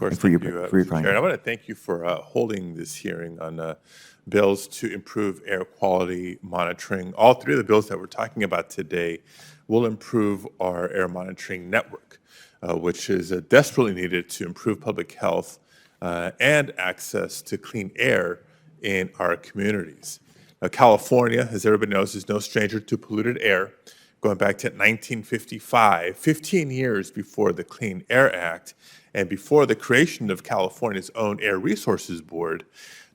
course. for your Thank you, for your Mr. Chair. And I findings. want to thank you for holding this hearing on bills to improve air quality monitoring. All three of the bills that we're talking about today will improve our air monitoring network, which is desperately needed to improve public health and access to clean air in our communities. Now, California, as everybody knows, is no stranger to polluted air. Going back to 1955, 15 years before the Clean Air Act and before the creation of California's own Air Resources Board,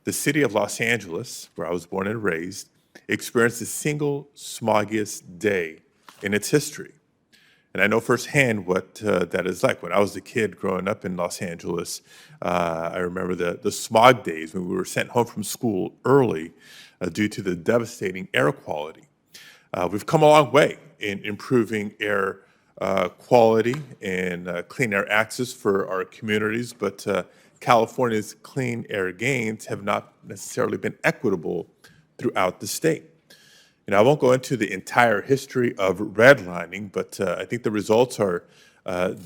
the city of Los Angeles, where I was born and raised, experienced the single smoggiest day in its history. And I know firsthand what that is like. When I was a kid growing up in Los Angeles, I remember the smog days when we were sent home from school early due to the devastating air quality. We've come a long way in improving air quality and clean air access for our communities, but California's clean air gains have not necessarily been equitable throughout the state. I won't go into the entire history of redlining, but I think the results are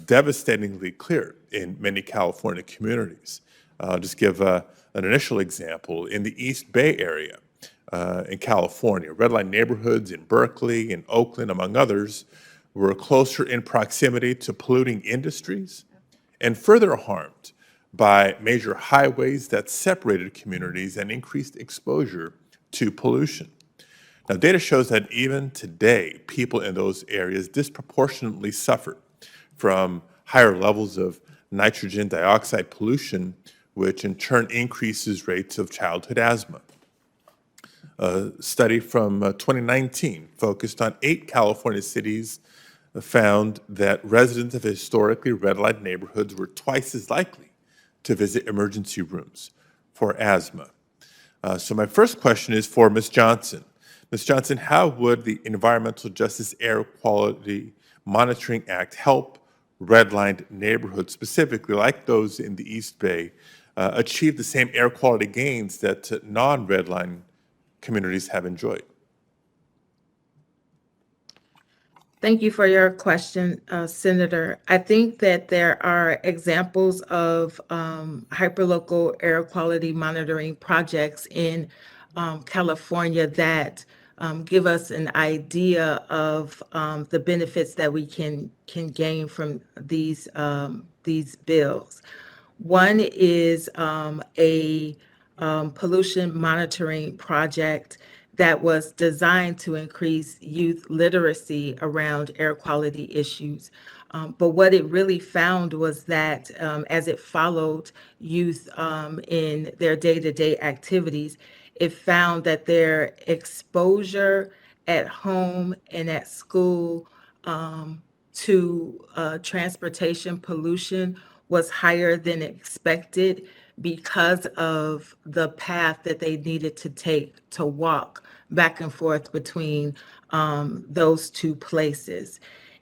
devastatingly clear in many California communities. I'll just give an initial example. In the East Bay area in California, redline neighborhoods in Berkeley and Oakland, among others, were closer in proximity to polluting industries and further harmed by major highways that separated communities and increased exposure to pollution. Now, data shows that even today, people in those areas disproportionately suffer from higher levels of nitrogen dioxide pollution, which in turn increases rates of childhood asthma. A study from 2019 focused on 8 California cities found that residents of historically red-light neighborhoods were twice as likely to visit emergency rooms for asthma. So my first question is for Ms. Johnson. Ms. Johnson, how would the Environmental Justice Air Quality Monitoring Act help redlined neighborhoods, specifically like those in the East Bay, achieve the same air quality gains that non-redline communities have enjoyed? Thank you for your question, Senator. I think that there are examples of hyperlocal air quality monitoring projects in California that give us an idea of the benefits that we can gain from these bills. One is a pollution monitoring project that was designed to increase youth literacy around air quality issues. But what it really found was that as it followed youth in their day-to-day activities, it found that their exposure at home and at school to transportation pollution was higher than expected because of the path that they needed to take to walk back and forth between those two places.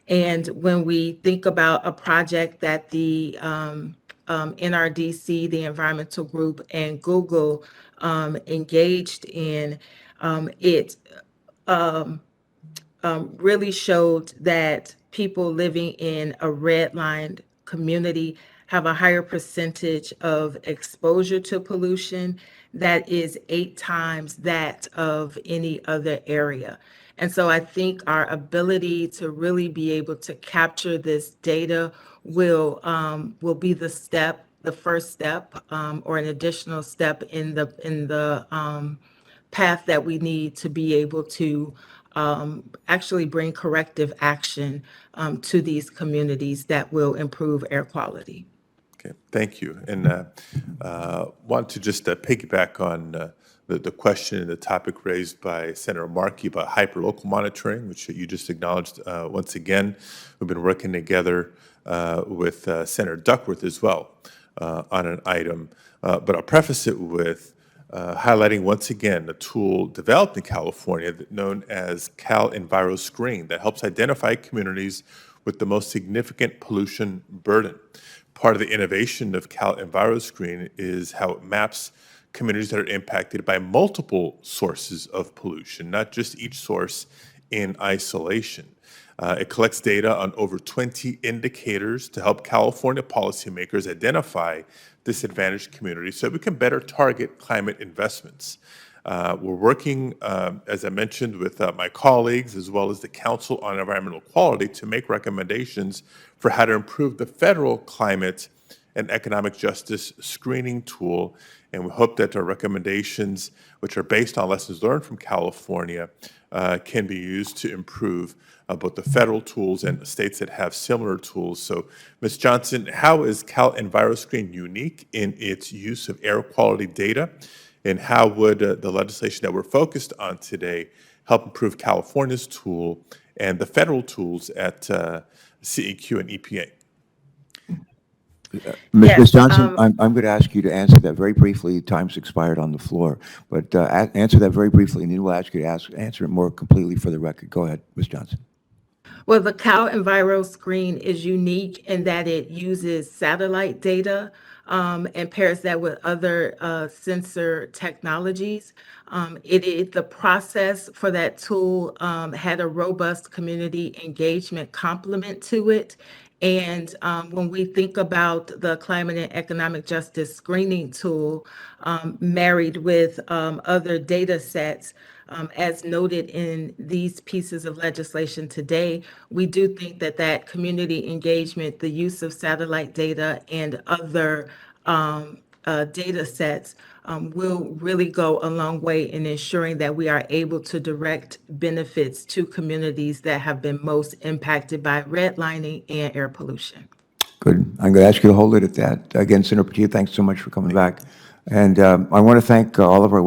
And when we think about a project that the NRDC, the environmental group, and Google engaged in, it really showed that people living in a redlined community have a higher percentage of exposure to pollution that is 8 times that of any other area. And so I think our ability to really be able to capture this data will be the first step, or an additional step in the path that we need to be able to actually bring corrective action to these communities that will improve air quality. Okay, thank you. And want to just piggyback on the question and the topic raised by Senator Markey about hyperlocal monitoring, which you just acknowledged once again. We've been working together with Senator Duckworth as well on an item. But I'll preface it with highlighting once again a tool developed in California known as Cal Enviro Screen that helps identify communities with the most significant pollution burden. Part of the innovation of Cal Enviro Screen is how it maps communities that are impacted by multiple sources of pollution, not just each source in isolation. It collects data on over 20 indicators to help California policymakers identify disadvantaged communities so we can better target climate investments. We're working, as I mentioned, with my colleagues as well as the Council on Environmental Quality to make recommendations for how to improve the federal climate and economic justice screening tool. And we hope that our recommendations, which are based on lessons learned from California, can be used to improve both the federal tools and states that have similar tools. So, Ms. Johnson, how is Cal EnviroScreen unique in its use of air quality data? And how would the legislation that we're focused on today help improve California's tool and the federal tools at CEQ and EPA? Ms. Yes, Johnson, I'm going to ask you to answer that very briefly. Time's expired on the floor, but answer that very briefly, and then we'll ask you to answer it more completely for the record. Go ahead, Ms. Johnson. well, the Cal EnviroScreen is unique in that it uses satellite data and pairs that with other sensor technologies. The process for that tool had a robust community engagement complement to it. And when we think about the climate and economic justice screening tool married with other data sets, as noted in these pieces of legislation today, we do think that that community engagement, the use of satellite data and other data sets will really go a long way in ensuring that we are able to direct benefits to communities that have been most impacted by redlining and air pollution. Good. I'm going to ask you to hold it at that. Again, Senator Padilla, thanks so much for coming back. And I want to thank all of our